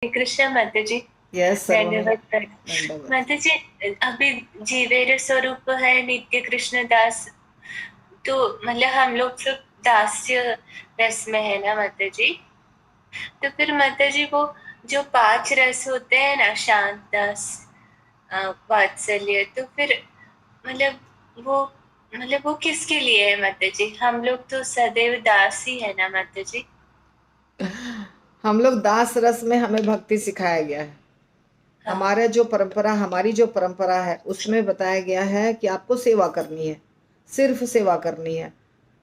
कृष्ण माता जी। यस सर्वम। दंडवत दंडवत। माता जी। अभी जीवेर स्वरूप है नित्य कृष्ण दास। तो मतलब हम लोग सब दास्य रस में है ना माता जी। तो फिर माता जी वो जो पांच रस होते हैं ना, शांत दास, वात्सल्य, तो फिर मतलब वो मतलब वो किसके लिए है माता जी? हम लोग तो सदैव दास ही है ना माता जी। हम लोग दास रस में हमें भक्ति सिखाया गया है। हाँ। हमारी जो परंपरा है उसमें बताया गया है कि आपको सेवा करनी है, सिर्फ सेवा करनी है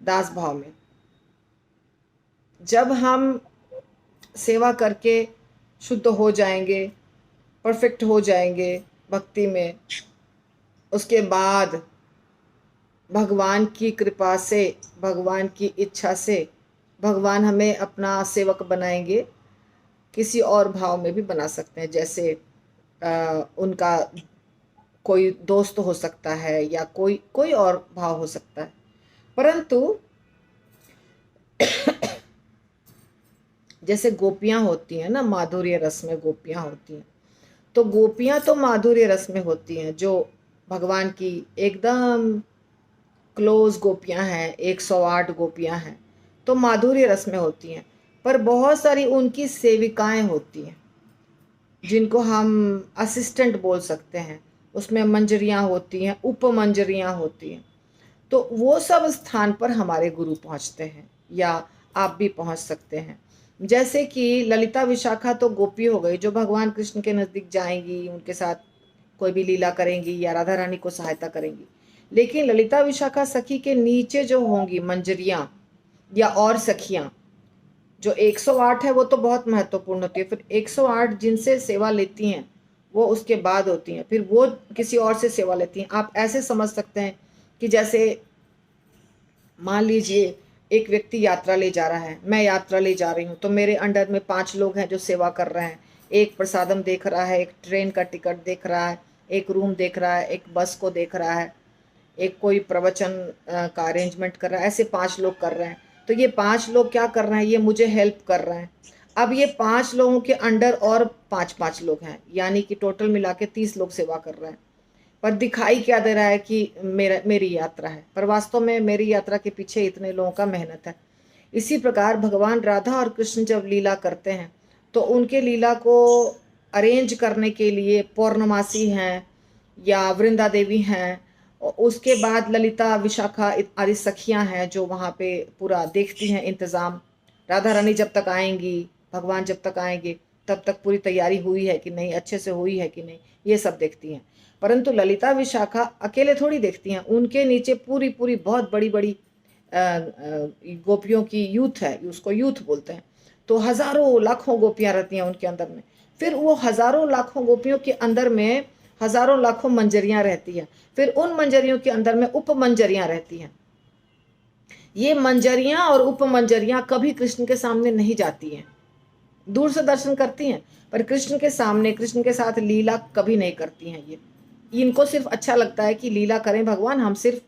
दास भाव में। जब हम सेवा करके शुद्ध हो जाएंगे, परफेक्ट हो जाएंगे भक्ति में, उसके बाद भगवान की कृपा से, भगवान की इच्छा से भगवान हमें अपना सेवक बनाएंगे। किसी और भाव में भी बना सकते हैं, जैसे उनका कोई दोस्त हो सकता है या कोई कोई और भाव हो सकता है। परंतु जैसे गोपियां होती हैं ना, माधुर्य रस में गोपियां होती हैं, तो गोपियां तो माधुर्य रस में होती हैं, जो भगवान की एकदम क्लोज गोपियां हैं, 108 गोपियां हैं, तो माधुर्य रस में होती हैं। पर बहुत सारी उनकी सेविकाएं होती हैं जिनको हम असिस्टेंट बोल सकते हैं। उसमें मंजरियां होती हैं, उपमंजरियां होती हैं। तो वो सब स्थान पर हमारे गुरु पहुंचते हैं, या आप भी पहुंच सकते हैं। जैसे कि ललिता विशाखा तो गोपी हो गई, जो भगवान कृष्ण के नज़दीक जाएंगी, उनके साथ कोई भी लीला करेंगी या राधा रानी को सहायता करेंगी। लेकिन ललिता विशाखा सखी के नीचे जो होंगी मंजरियां या और सखियां, जो 108 है वो तो बहुत महत्वपूर्ण होती है। फिर 108 जिनसे सेवा लेती हैं वो उसके बाद होती हैं, फिर वो किसी और से सेवा लेती हैं। आप ऐसे समझ सकते हैं कि जैसे मान लीजिए एक व्यक्ति यात्रा ले जा रहा है, मैं यात्रा ले जा रही हूँ, तो मेरे अंडर में 5 लोग हैं जो सेवा कर रहे हैं। एक प्रसादम देख रहा है, एक ट्रेन का टिकट देख रहा है, एक रूम देख रहा है, एक बस को देख रहा है, एक कोई प्रवचन का अरेंजमेंट कर रहा है। ऐसे 5 लोग कर रहे हैं। तो ये 5 लोग क्या कर रहे हैं, ये मुझे हेल्प कर रहे हैं। अब ये 5 लोगों के अंडर और 5-5 लोग हैं, यानी कि टोटल मिला के 30 लोग सेवा कर रहे हैं। पर दिखाई क्या दे रहा है कि मेरी यात्रा है, पर वास्तव में मेरी यात्रा के पीछे इतने लोगों का मेहनत है। इसी प्रकार भगवान राधा और कृष्ण जब लीला करते हैं, तो उनके लीला को अरेंज करने के लिए पौर्णमासी हैं या वृंदा देवी हैं, और उसके बाद ललिता विशाखा आदि सखियां हैं जो वहाँ पे पूरा देखती हैं इंतज़ाम। राधा रानी जब तक आएंगी, भगवान जब तक आएंगे, तब तक पूरी तैयारी हुई है कि नहीं, अच्छे से हुई है कि नहीं, ये सब देखती हैं। परंतु ललिता विशाखा अकेले थोड़ी देखती हैं, उनके नीचे पूरी पूरी बहुत बड़ी बड़ी गोपियों की यूथ है, उसको यूथ बोलते हैं। तो हजारों लाखों गोपियां रहती हैं उनके अंदर में। फिर वो हजारों लाखों गोपियों के अंदर में हजारों लाखों मंजरियां रहती हैं। फिर उन मंजरियों के अंदर में उपमंजरियां रहती हैं। ये मंजरियां और उपमंजरियां कभी कृष्ण के सामने नहीं जाती हैं, दूर से दर्शन करती हैं, पर कृष्ण के सामने कृष्ण के साथ लीला कभी नहीं करती हैं। ये इनको सिर्फ अच्छा लगता है कि लीला करें भगवान, हम सिर्फ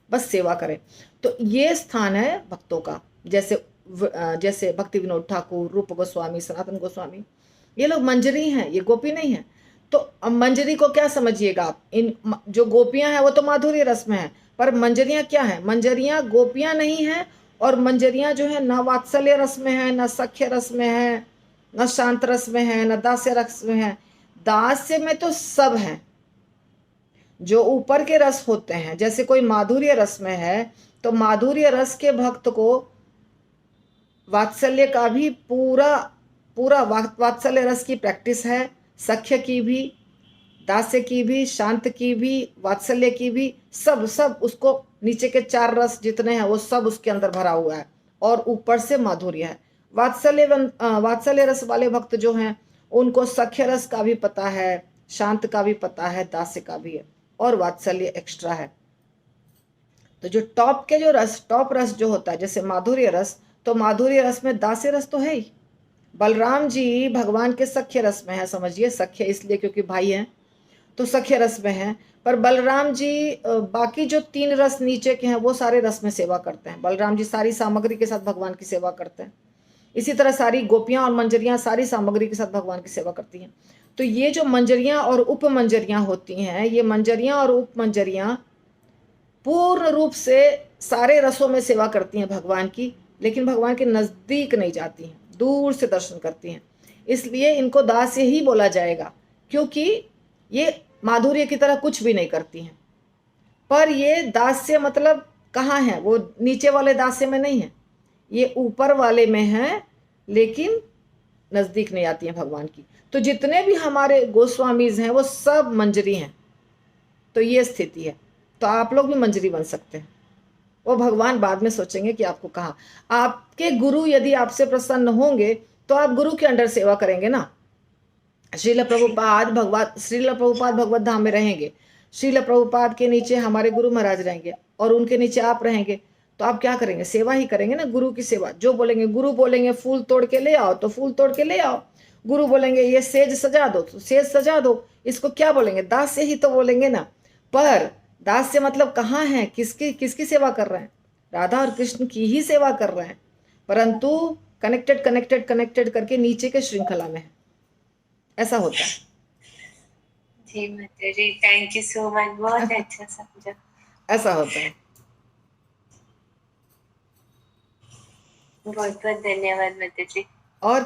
बस सेवा करें। तो ये स्थान है भक्तों का। जैसे जैसे भक्ति विनोद ठाकुर, रूप गोस्वामी, सनातन गोस्वामी, ये लोग मंजरी हैं, ये गोपी नहीं है। तो अब मंजरी को क्या समझिएगा आप, इन जो गोपियां हैं वो तो माधुर्य रस में है, पर मंजरियां क्या है, मंजरियां गोपियां नहीं है। और मंजरियां जो है न वात्सल्य रस में है, न सख्य रस में है, न शांत रस में है, न दास्य रस में है। दास्य में तो सब है, जो ऊपर के रस होते हैं। जैसे कोई माधुर्य रस में है, तो माधुर्य रस के भक्त को वात्सल्य का भी पूरा पूरा वात्सल्य रस की प्रैक्टिस है, सख्य की भी, दास्य की भी, शांत की भी, वात्सल्य की भी, सब सब उसको नीचे के 4 रस जितने हैं वो सब उसके अंदर भरा हुआ है। और ऊपर से माधुर्य है। वात्सल्य रस वाले भक्त जो हैं उनको सख्य रस का भी पता है, शांत का भी पता है, दास्य का भी है, और वात्सल्य एक्स्ट्रा है। तो जो टॉप के जो रस, टॉप रस जो होता है जैसे माधुर्य रस, तो माधुर्य रस में दास्य रस तो है ही। बलराम जी भगवान के सख्य रस में है, समझिए सख्य इसलिए क्योंकि भाई हैं, तो सख्य रस में है। पर बलराम जी बाकी जो 3 रस नीचे के हैं वो सारे रस में सेवा करते हैं। बलराम जी सारी सामग्री के साथ भगवान की सेवा करते हैं। इसी तरह सारी गोपियां और मंजरियां सारी सामग्री के साथ भगवान की सेवा करती हैं। तो ये जो मंजरियां और उपमंजरियां होती हैं, ये मंजरियां और उपमंजरियां पूर्ण रूप से सारे रसों में सेवा करती हैं भगवान की, लेकिन भगवान के नजदीक नहीं जाती हैं, दूर से दर्शन करती हैं। इसलिए इनको दास्य ही बोला जाएगा, क्योंकि ये माधुर्य की तरह कुछ भी नहीं करती हैं। पर ये दास्य मतलब कहाँ है? वो नीचे वाले दास्य में नहीं है, ये ऊपर वाले में है, लेकिन नजदीक नहीं आती हैं भगवान की। तो जितने भी हमारे गोस्वामीज हैं वो सब मंजरी हैं। तो ये स्थिति है। तो आप लोग भी मंजरी बन सकते हैं। वो भगवान बाद में सोचेंगे कि आपको कहाँ। आपके गुरु यदि आपसे प्रसन्न होंगे तो आप गुरु के अंडर सेवा करेंगे ना। श्रील प्रभुपाद भगवत धाम में रहेंगे, श्रील प्रभुपाद के नीचे हमारे गुरु महाराज रहेंगे और उनके नीचे आप रहेंगे। तो आप क्या करेंगे? सेवा ही करेंगे ना, गुरु की सेवा। जो बोलेंगे, गुरु बोलेंगे फूल तोड़ के ले आओ तो फूल तोड़ के ले आओ। गुरु बोलेंगे ये सेज सजा दो तो सेज सजा दो। इसको क्या बोलेंगे? दास्य ही तो बोलेंगे ना। पर दास्य मतलब कहाँ है? किसकी किसकी सेवा कर रहे हैं? राधा और कृष्ण की ही सेवा कर रहे हैं, परंतु कनेक्टेड कनेक्टेड कनेक्टेड करके नीचे के श्रृंखला में है। ऐसा होता है। जी माता जी, थैंक यू सो मच, बहुत अच्छा समझा। ऐसा होता है। बहुत बहुत धन्यवाद माता जी। और